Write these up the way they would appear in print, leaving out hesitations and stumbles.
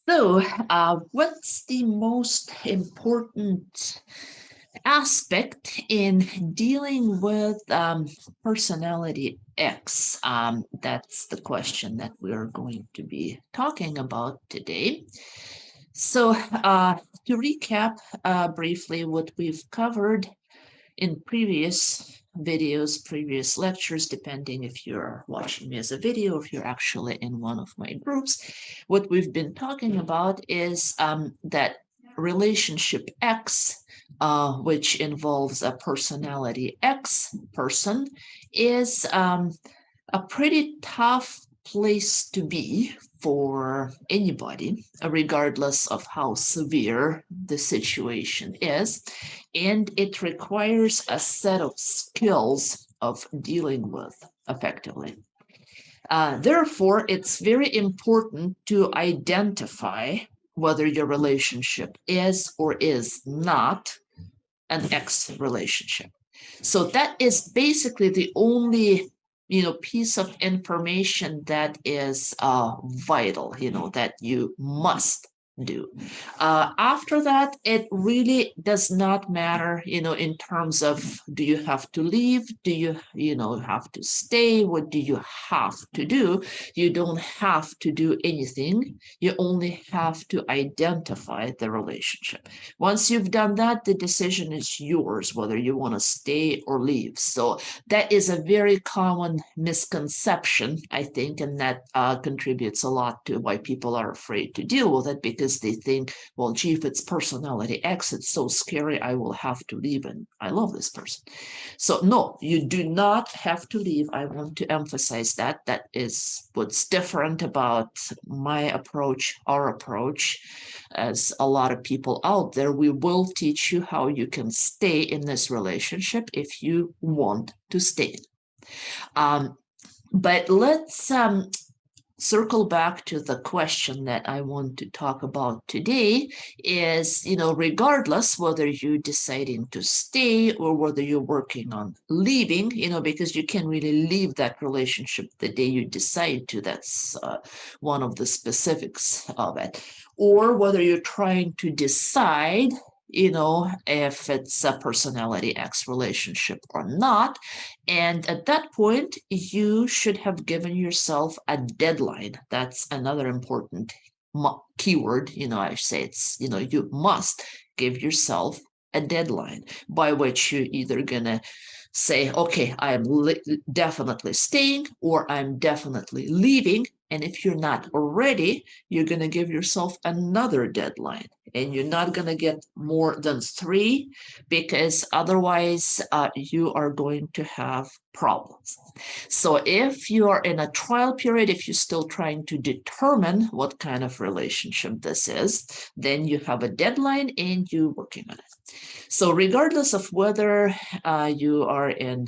So, what's the most important aspect in dealing with personality X? That's the question that we're going to be talking about today. So, to recap briefly what we've covered in previous videos, previous lectures, depending if you're watching me as a video, or if you're actually in one of my groups, what we've been talking about is that relationship X, which involves a personality X person, is a pretty tough place to be for anybody, regardless of how severe the situation is. And it requires a set of skills of dealing with effectively. Therefore, it's very important to identify whether your relationship is or is not an X relationship. So that is basically the only piece of information that is vital, that you must do. After that, it really does not matter, in terms of, do you have to leave? Do you have to stay? What do you have to do? You don't have to do anything. You only have to identify the relationship. Once you've done that, the decision is yours, whether you want to stay or leave. So that is a very common misconception, I think, and that contributes a lot to why people are afraid to deal with it, because they think, well, gee, if it's personality X, it's so scary, I will have to leave, and I love this person. So no, you do not have to leave. I want to emphasize that. That is what's different about my approach, our approach. As a lot of people out there, we will teach you how you can stay in this relationship if you want to stay. But let's circle back to the question that I want to talk about today is, regardless whether you're deciding to stay or whether you're working on leaving, because you can really leave that relationship the day you decide to. That's one of the specifics of it. Or whether you're trying to decide if it's a personality X relationship or not. And at that point, you should have given yourself a deadline. That's another important keyword. I say it's, you must give yourself a deadline by which you're either going to say, okay, I'm definitely staying or I'm definitely leaving. And if you're not ready, you're going to give yourself another deadline. And you're not going to get more than 3, because otherwise you are going to have problems. So if you are in a trial period, if you're still trying to determine what kind of relationship this is, then you have a deadline and you're working on it. So regardless of whether you are in,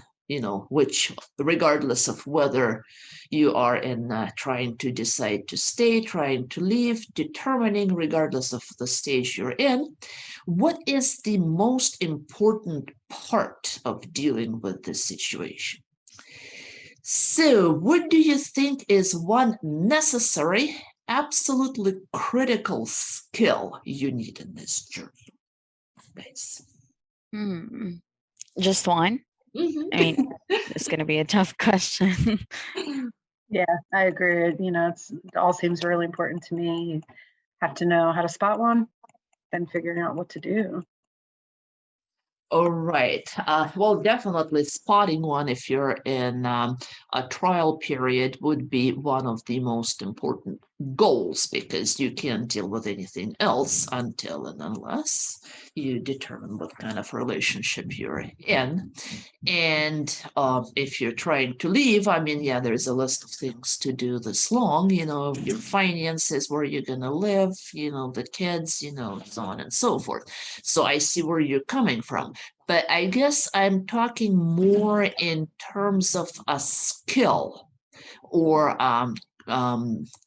regardless of whether you are in trying to decide to stay, trying to leave, determining, regardless of the stage you're in, what is the most important part of dealing with this situation? So, what do you think is one necessary, absolutely critical skill you need in this journey, guys? Just one? I mean, it's going to be a tough question. Yeah, I agree. It all seems really important to me. You have to know how to spot one, then figuring out what to do. All right. Well, definitely spotting one if you're in a trial period would be one of the most important goals, because you can't deal with anything else until and unless you determine what kind of relationship you're in. And if you're trying to leave, I mean, yeah, there's a list of things to do this long, your finances, where you're going to live, the kids, so on and so forth. So I see where you're coming from. But I guess I'm talking more in terms of a skill or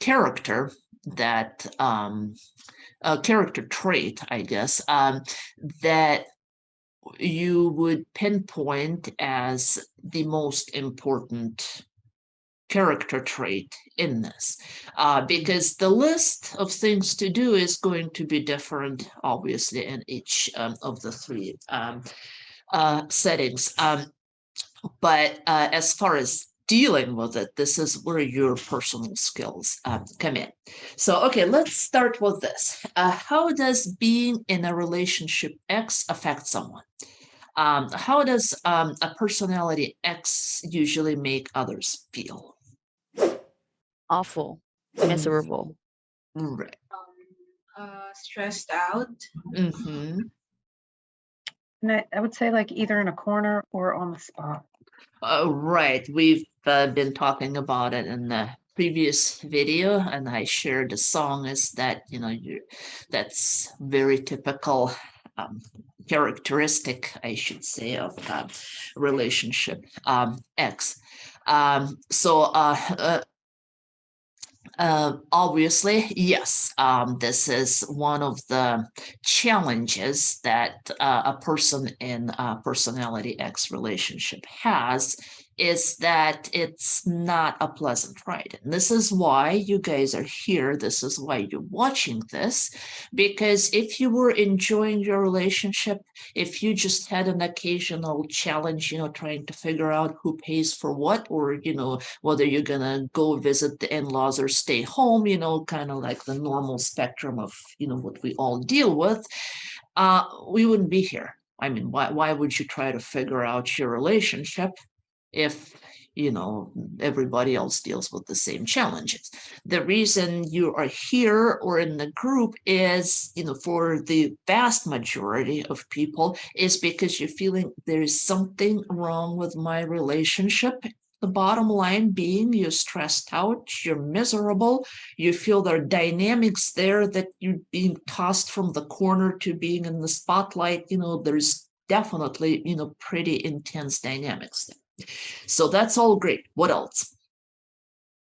character that a character trait, I guess, that you would pinpoint as the most important character trait in this, because the list of things to do is going to be different, obviously, in each of the three settings. But as far as dealing with it, this is where your personal skills come in. So, okay, let's start with this. How does being in a relationship X affect someone? How does a personality X usually make others feel? Awful, Mhm. miserable. Right. Stressed out. Mm-hmm. And I would say like either in a corner or on the spot. Right. We've been talking about it in the previous video, and I shared a song is that, that's very typical characteristic, I should say, of relationship X. Obviously, yes, this is one of the challenges that a person in a personality X relationship has, is that it's not a pleasant ride. And this is why you guys are here. This is why you're watching this, because if you were enjoying your relationship, if you just had an occasional challenge, trying to figure out who pays for what, or, whether you're gonna go visit the in-laws or stay home, kind of like the normal spectrum of, what we all deal with, we wouldn't be here. I mean, why would you try to figure out your relationship if, everybody else deals with the same challenges? The reason you are here or in the group is, for the vast majority of people, is because you're feeling there's something wrong with my relationship. The bottom line being you're stressed out, you're miserable, you feel there are dynamics there that you're being tossed from the corner to being in the spotlight. There's definitely, pretty intense dynamics there. So that's all great. What else?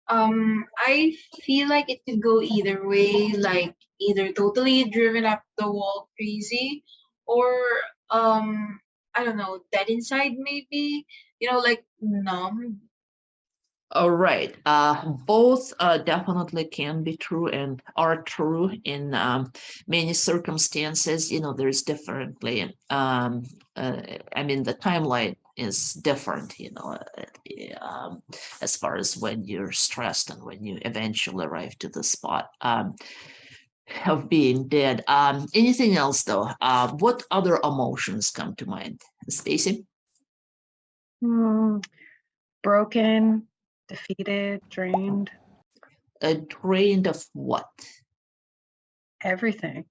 I feel like it could go either way, like either totally driven up the wall crazy, or I don't know, dead inside maybe. Like numb. All right. Both definitely can be true and are true in many circumstances. There's differently. I mean, the timeline is different, as far as when you're stressed and when you eventually arrive to the spot of being dead. Anything else, though? What other emotions come to mind? Stacy? Broken, defeated, drained, Drained of what? everything,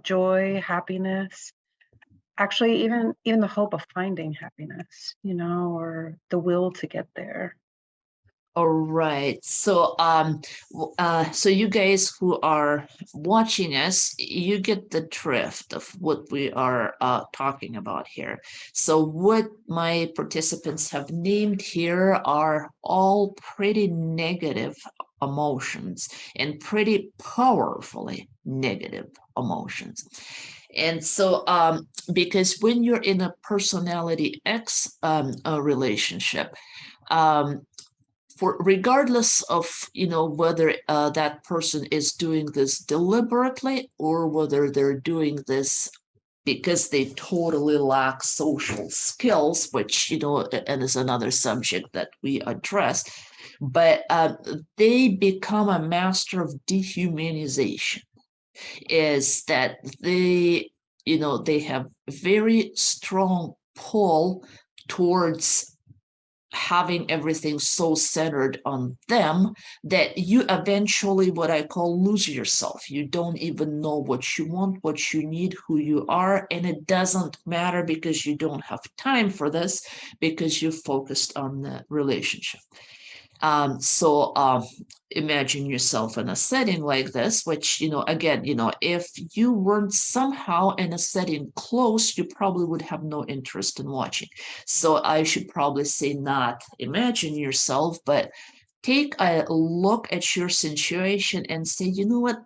joy, happiness. Actually, even the hope of finding happiness, or the will to get there. All right. So, so you guys who are watching us, you get the drift of what we are talking about here. So what my participants have named here are all pretty negative emotions and pretty powerfully negative emotions. And so, because when you're in a personality X relationship, regardless of whether that person is doing this deliberately or whether they're doing this because they totally lack social skills, which and is another subject that we address, but they become a master of dehumanization. Is that they have very strong pull towards having everything so centered on them that you eventually, what I call, lose yourself. You don't even know what you want, what you need, who you are, and it doesn't matter because you don't have time for this because you're focused on the relationship. So imagine yourself in a setting like this, which, again, if you weren't somehow in a setting close, you probably would have no interest in watching. So I should probably say not imagine yourself, but take a look at your situation and say, you know what,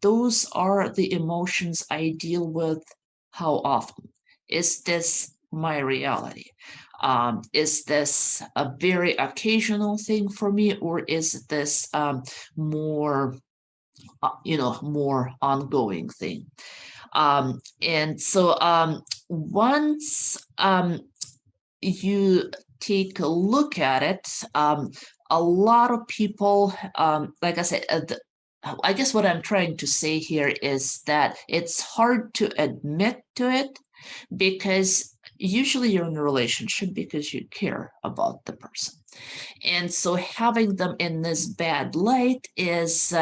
those are the emotions I deal with. How often? Is this my reality? Is this a very occasional thing for me, or is this more, more ongoing thing? And so once you take a look at it, a lot of people, like I said, I guess what I'm trying to say here is that it's hard to admit to it, because usually you're in a relationship because you care about the person. And so having them in this bad light is,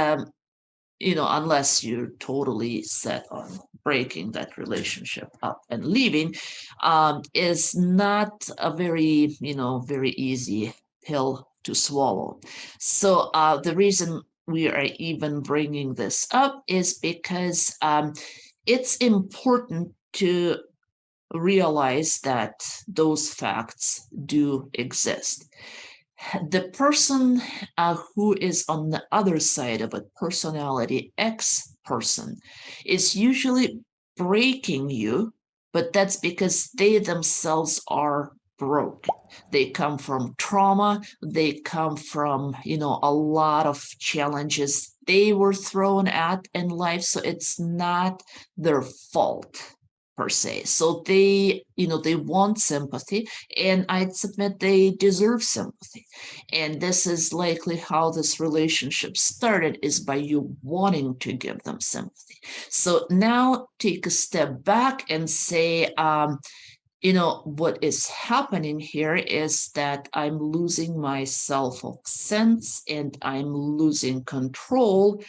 unless you're totally set on breaking that relationship up and leaving, is not a very, very easy pill to swallow. So the reason we are even bringing this up is because it's important to realize that those facts do exist. The person who is on the other side of a personality X person is usually breaking you, but that's because they themselves are broke. They come from trauma. They come from, a lot of challenges they were thrown at in life. So it's not their fault per se. So they, they want sympathy, and I'd submit they deserve sympathy. And this is likely how this relationship started, is by you wanting to give them sympathy. So now take a step back and say, what is happening here is that I'm losing my self-sense and I'm losing control.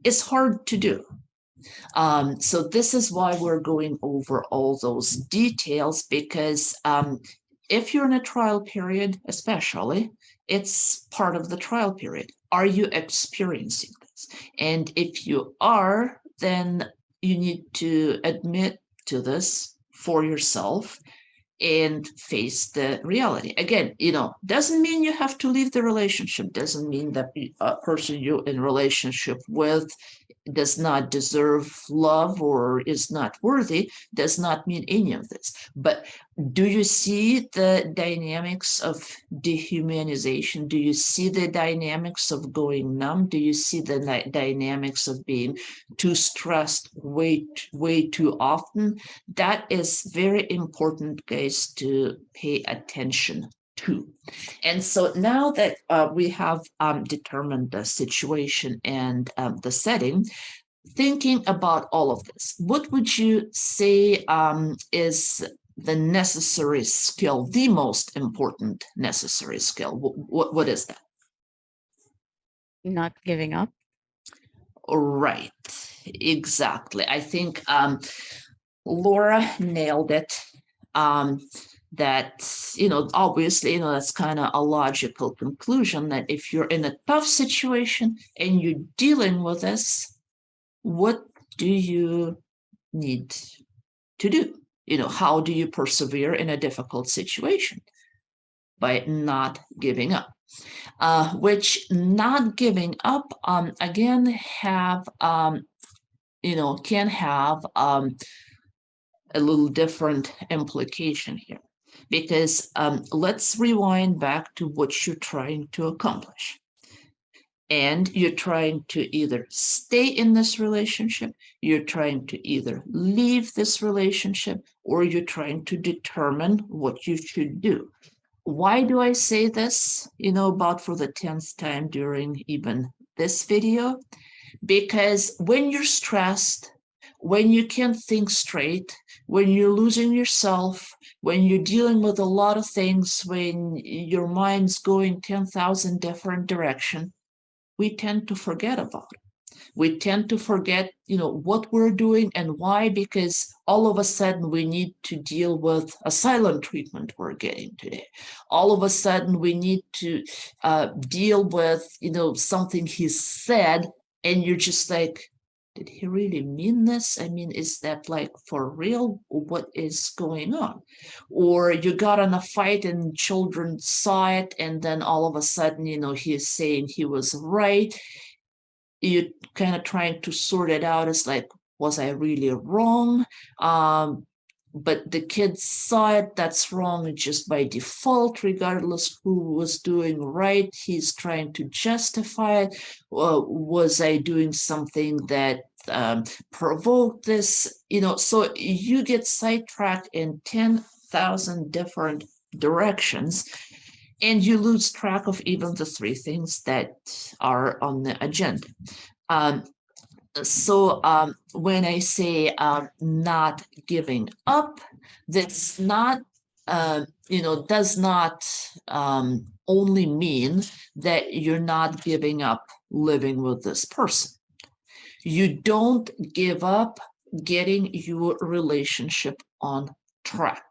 It's hard to do. So this is why we're going over all those details, because if you're in a trial period, especially, it's part of the trial period. Are you experiencing this? And if you are, then you need to admit to this for yourself and face the reality. Again, doesn't mean you have to leave the relationship, doesn't mean that the person you're in relationship with does not deserve love or is not worthy, does not mean any of this. But do you see the dynamics of dehumanization? Do you see the dynamics of going numb? Do you see the dynamics of being too stressed way too often? That is very important, guys, to pay attention to. And so now that we have determined the situation and the setting, thinking about all of this, what would you say is the necessary skill, the most important necessary skill? What is that? Not giving up. Right, exactly. I think Laura nailed it. That, obviously, that's kind of a logical conclusion, that if you're in a tough situation and you're dealing with this, what do you need to do? How do you persevere in a difficult situation? By not giving up. Which not giving up, again, have, can have a little different implication here, because let's rewind back to what you're trying to accomplish. And you're trying to either stay in this relationship, you're trying to either leave this relationship, or you're trying to determine what you should do. Why do I say this, about for the 10th time during even this video? Because when you're stressed, when you can't think straight, when you're losing yourself, when you're dealing with a lot of things, when your mind's going 10,000 different directions, we tend to forget about it. We tend to forget, what we're doing and why, because all of a sudden we need to deal with a silent treatment we're getting today. All of a sudden we need to deal with, something he said, and you're just like, did he really mean this? I mean, is that like for real? What is going on? Or you got in a fight and children saw it, and then all of a sudden, he's saying he was right. You're kind of trying to sort it out as like, was I really wrong? but the kid saw it, that's wrong, and just by default, regardless who was doing right, he's trying to justify it. Was I doing something that provoked this? So you get sidetracked in 10,000 different directions, and you lose track of even the three things that are on the agenda. So when I say not giving up, that's not, does not only mean that you're not giving up living with this person. You don't give up getting your relationship on track.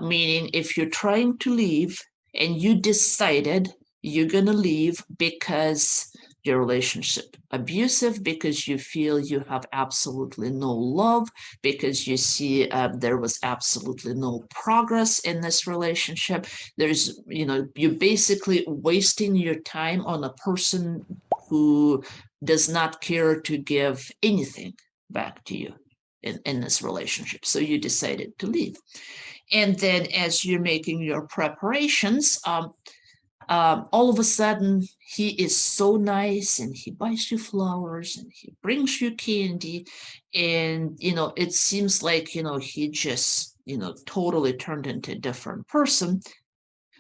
Meaning if you're trying to leave and you decided you're going to leave because your relationship abusive, because you feel you have absolutely no love, because you see there was absolutely no progress in this relationship, there's, you're basically wasting your time on a person who does not care to give anything back to you in this relationship. So you decided to leave. And then as you're making your preparations, all of a sudden he is so nice and he buys you flowers and he brings you candy. And, it seems like, he just, totally turned into a different person.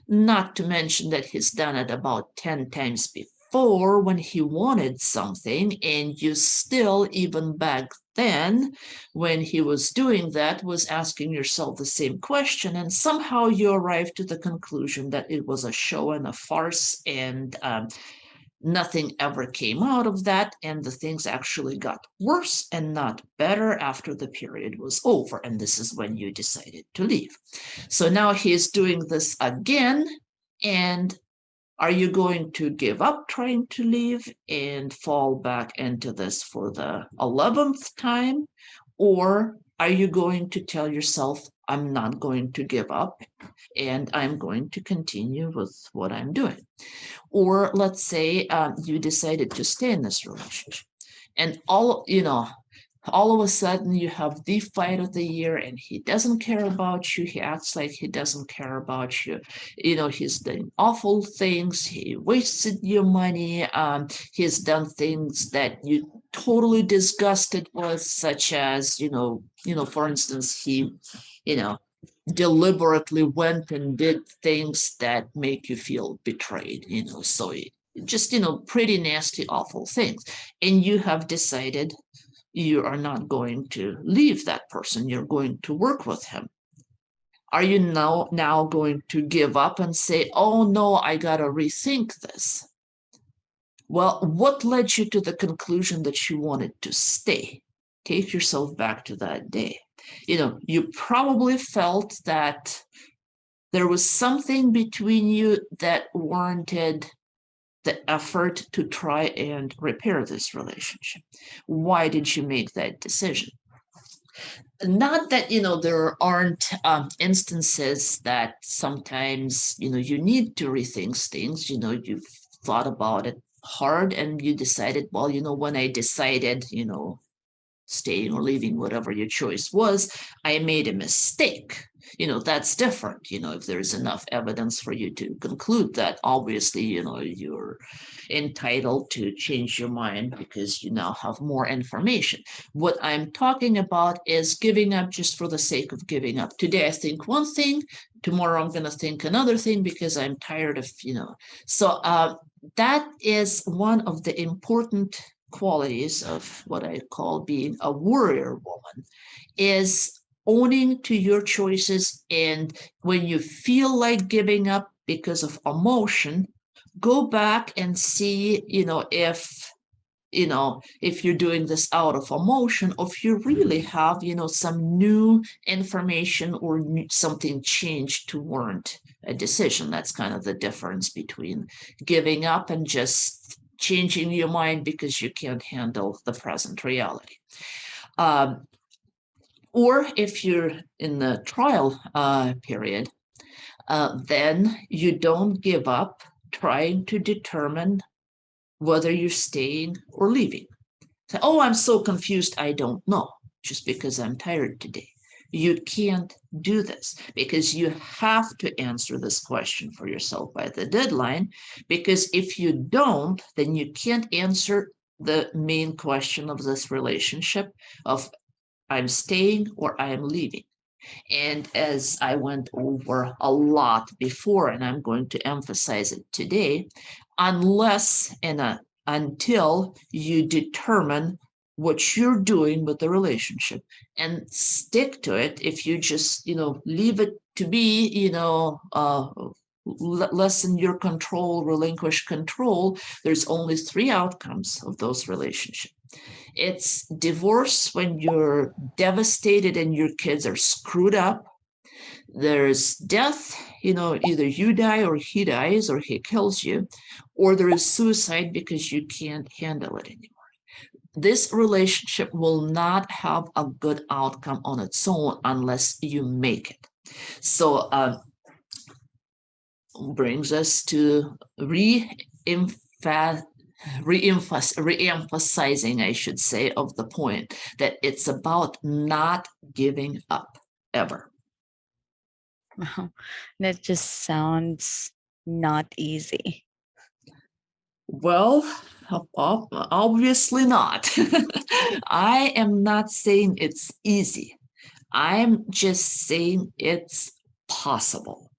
Not to mention that he's done it about 10 times before when he wanted something, and you still, even back then, when he was doing that, was asking yourself the same question, and somehow you arrived to the conclusion that it was a show and a farce, and nothing ever came out of that, and the things actually got worse and not better after the period was over, and this is when you decided to leave. So now he's doing this again, and are you going to give up trying to leave and fall back into this for the 11th time? Or are you going to tell yourself, I'm not going to give up and I'm going to continue with what I'm doing? Or let's say you decided to stay in this relationship and all of a sudden you have the fight of the year and he doesn't care about you. He acts like he doesn't care about you. He's doing awful things. He wasted your money. He's done things that you totally disgusted with, such as, for instance, he, deliberately went and did things that make you feel betrayed, so just, pretty nasty, awful things. And you have decided you are not going to leave that person. You're going to work with him. Are you now going to give up and say, oh no, I got to rethink this? Well, what led you to the conclusion that you wanted to stay? Take yourself back to that day. You probably felt that there was something between you that warranted the effort to try and repair this relationship. Why did you make that decision? Not that, there aren't instances that sometimes, you need to rethink things, you've thought about it hard and you decided, well, when I decided, staying or leaving, whatever your choice was, I made a mistake. That's different. If there's enough evidence for you to conclude that, obviously, you're entitled to change your mind because you now have more information. What I'm talking about is giving up just for the sake of giving up. Today I think one thing, tomorrow I'm going to think another thing because I'm tired of, So that is one of the important qualities of what I call being a warrior woman, is owning to your choices. And when you feel like giving up because of emotion, go back and see, if you're doing this out of emotion, or if you really have, some new information or something changed to warrant a decision. That's kind of the difference between giving up and just changing your mind because you can't handle the present reality. Or if you're in the trial period, then you don't give up trying to determine whether you're staying or leaving. Say, oh, I'm so confused, I don't know, just because I'm tired today. you can't do this because you have to answer this question for yourself by the deadline. Because if you don't, then you can't answer the main question of this relationship of I'm staying or I am leaving. And as I went over a lot before, and I'm going to emphasize it today, unless and until you determine what you're doing with the relationship and stick to it, if you just, leave it to be, lessen your control, relinquish control, there's only three outcomes of those relationships. It's divorce when you're devastated and your kids are screwed up. There's death, either you die or he dies or he kills you, or there is suicide because you can't handle it anymore. This relationship will not have a good outcome on its own unless you make it. So brings us to re-emphasizing, I should say, of the point that it's about not giving up ever. Wow, that just sounds not easy. Well, obviously not. I am not saying it's easy. I'm just saying it's possible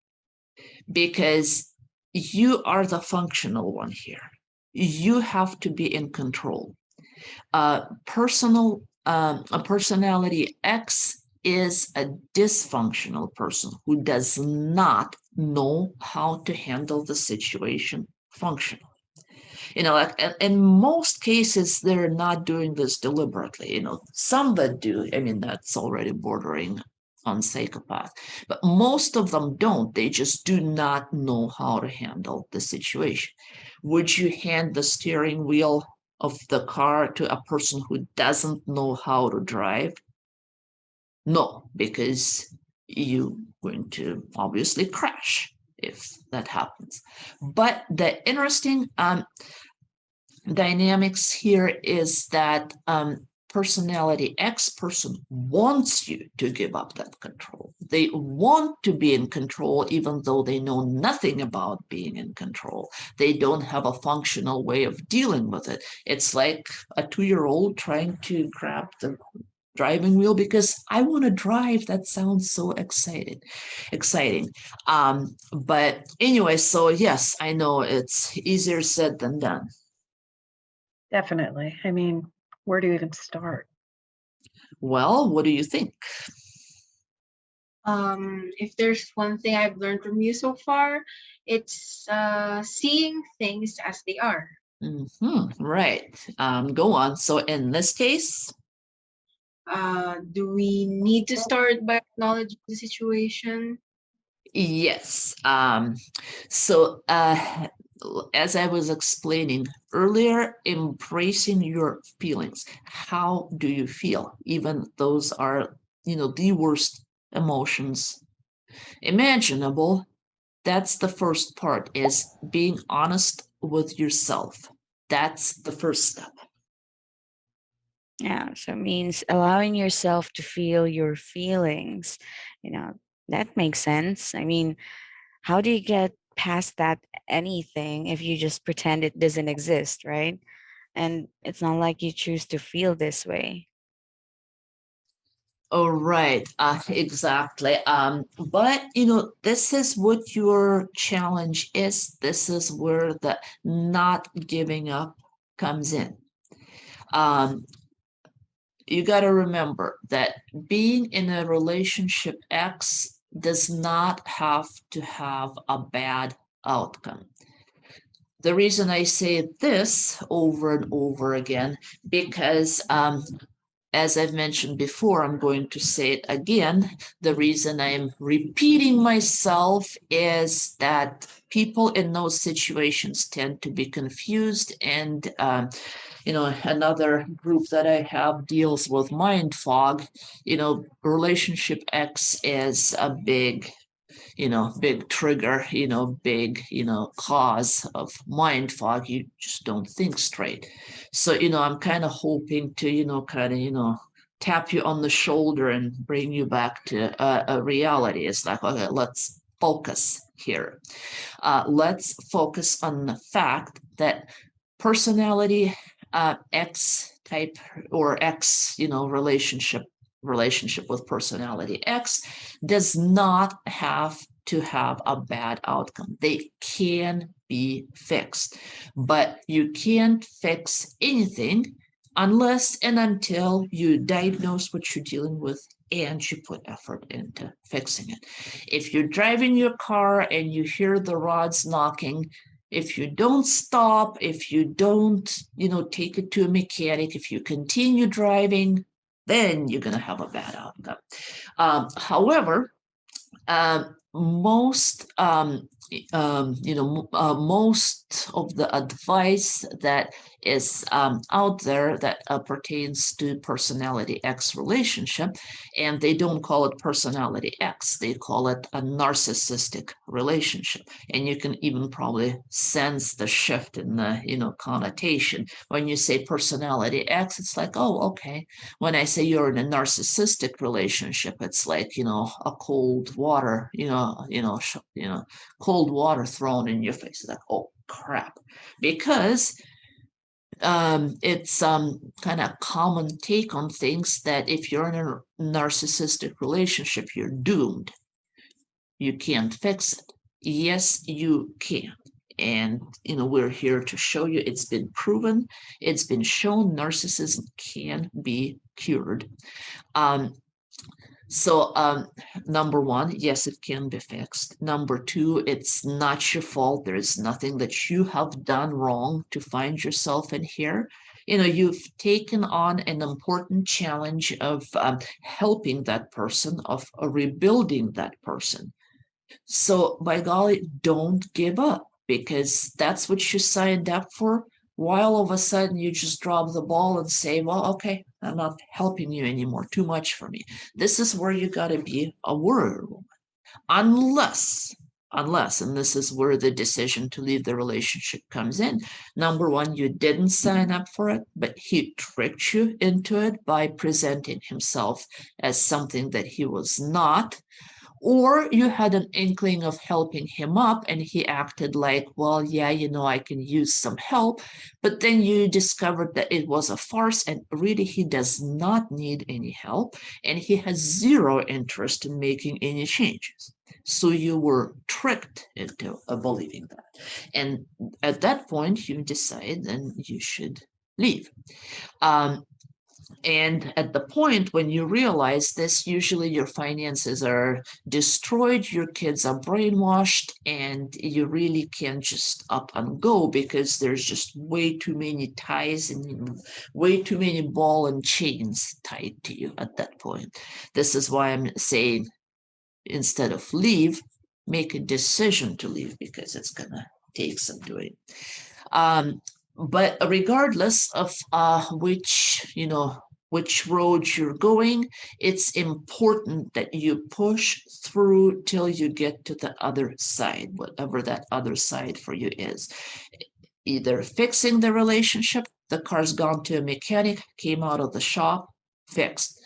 because you are the functional one here. You have to be in control. A personality X is a dysfunctional person who does not know how to handle the situation functionally. Like in most cases, they're not doing this deliberately. Some that do, that's already bordering on psychopath, but most of them don't. They just do not know how to handle the situation. Would you hand the steering wheel of the car to a person who doesn't know how to drive? No, because you're going to obviously crash if that happens. But the interesting dynamics here is that personality X person wants you to give up that control. They want to be in control, even though they know nothing about being in control. They don't have a functional way of dealing with it. It's like a 2-year-old trying to grab the driving wheel because I want to drive. That sounds so exciting. But anyway, so yes, I know it's easier said than done. Definitely. Where do you even start? Well, what do you think? If there's one thing I've learned from you so far, it's seeing things as they are. Right. Go on. So in this case, do we need to start by acknowledging the situation? yes. So as I was explaining earlier, embracing your feelings. How do you feel? Even those are, the worst emotions imaginable. That's the first part, is being honest with yourself. That's the first step. Yeah, so it means allowing yourself to feel your feelings. That makes sense. How do you get past that anything if you just pretend it doesn't exist, right? And it's not like you choose to feel this way. Oh, right. Exactly. But this is what your challenge is. This is where the not giving up comes in. You got to remember that being in a relationship X does not have to have a bad outcome. The reason I say this over and over again, because as I've mentioned before, I'm going to say it again. The reason I'm repeating myself is that people in those situations tend to be confused. And, another group that I have deals with mind fog. Relationship X is a big trigger, big, cause of mind fog. You just don't think straight. So, I'm kind of hoping to, tap you on the shoulder and bring you back to a reality. It's like, okay, let's focus here. Let's focus on the fact that personality X type or X, relationship with personality X does not have to have a bad outcome. They can be fixed, but you can't fix anything unless and until you diagnose what you're dealing with and you put effort into fixing it. If you're driving your car and you hear the rods knocking, if you don't stop, if you don't, take it to a mechanic, if you continue driving, then you're going to have a bad outcome. However, most most of the advice that is out there that pertains to personality X relationship, and they don't call it personality X, they call it a narcissistic relationship. And you can even probably sense the shift in the connotation. When you say personality X, it's like, oh, okay. When I say you're in a narcissistic relationship, it's like, a cold water, cold water thrown in your face. Like, oh crap. Because it's kind of common take on things that if you're in a narcissistic relationship, you're doomed. You can't fix it. Yes, you can. And, we're here to show you it's been proven, it's been shown narcissism can be cured. So number one, yes, it can be fixed. Number two, it's not your fault. There is nothing that you have done wrong to find yourself in here. You've taken on an important challenge of helping that person, of rebuilding that person. So by golly, don't give up, because that's what you signed up for. Why all of a sudden you just drop the ball and say, well, okay, I'm not helping you anymore. Too much for me. This is where you got to be a warrior woman. Unless, and this is where the decision to leave the relationship comes in. Number one, you didn't sign up for it, but he tricked you into it by presenting himself as something that he was not. Or you had an inkling of helping him up and he acted like, well, yeah, I can use some help. But then you discovered that it was a farce and really he does not need any help and he has zero interest in making any changes. So you were tricked into believing that. And at that point, you decide then you should leave. And at the point when you realize this, usually your finances are destroyed, your kids are brainwashed, and you really can't just up and go because there's just way too many ties and way too many ball and chains tied to you at that point. This is why I'm saying instead of leave, make a decision to leave, because it's going to take some doing. But regardless of which road you're going, it's important that you push through till you get to the other side, whatever that other side for you is. Either fixing the relationship, the car's gone to a mechanic, came out of the shop, fixed,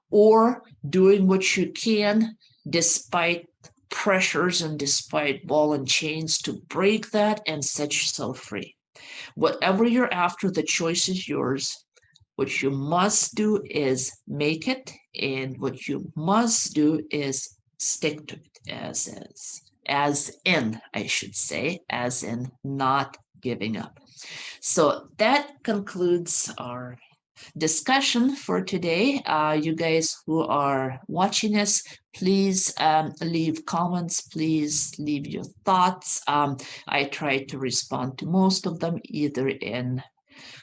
or doing what you can despite pressures and despite ball and chains to break that and set yourself free. Whatever you're after, the choice is yours. What you must do is make it, and what you must do is stick to it, as in not giving up. So that concludes our discussion for today. You guys who are watching us, please leave comments, please leave your thoughts. I try to respond to most of them either in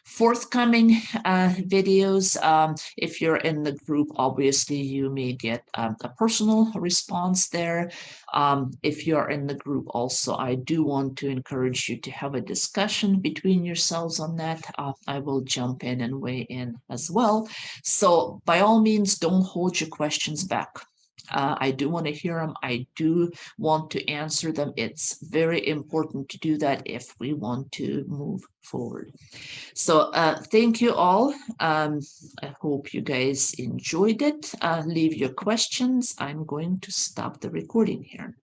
forthcoming videos. If you're in the group, obviously you may get a personal response there. If you're in the group also, I do want to encourage you to have a discussion between yourselves on that. I will jump in and weigh in as well. So by all means, don't hold your questions back. I do want to hear them. I do want to answer them. It's very important to do that if we want to move forward. So thank you all. I hope you guys enjoyed it. Leave your questions. I'm going to stop the recording here.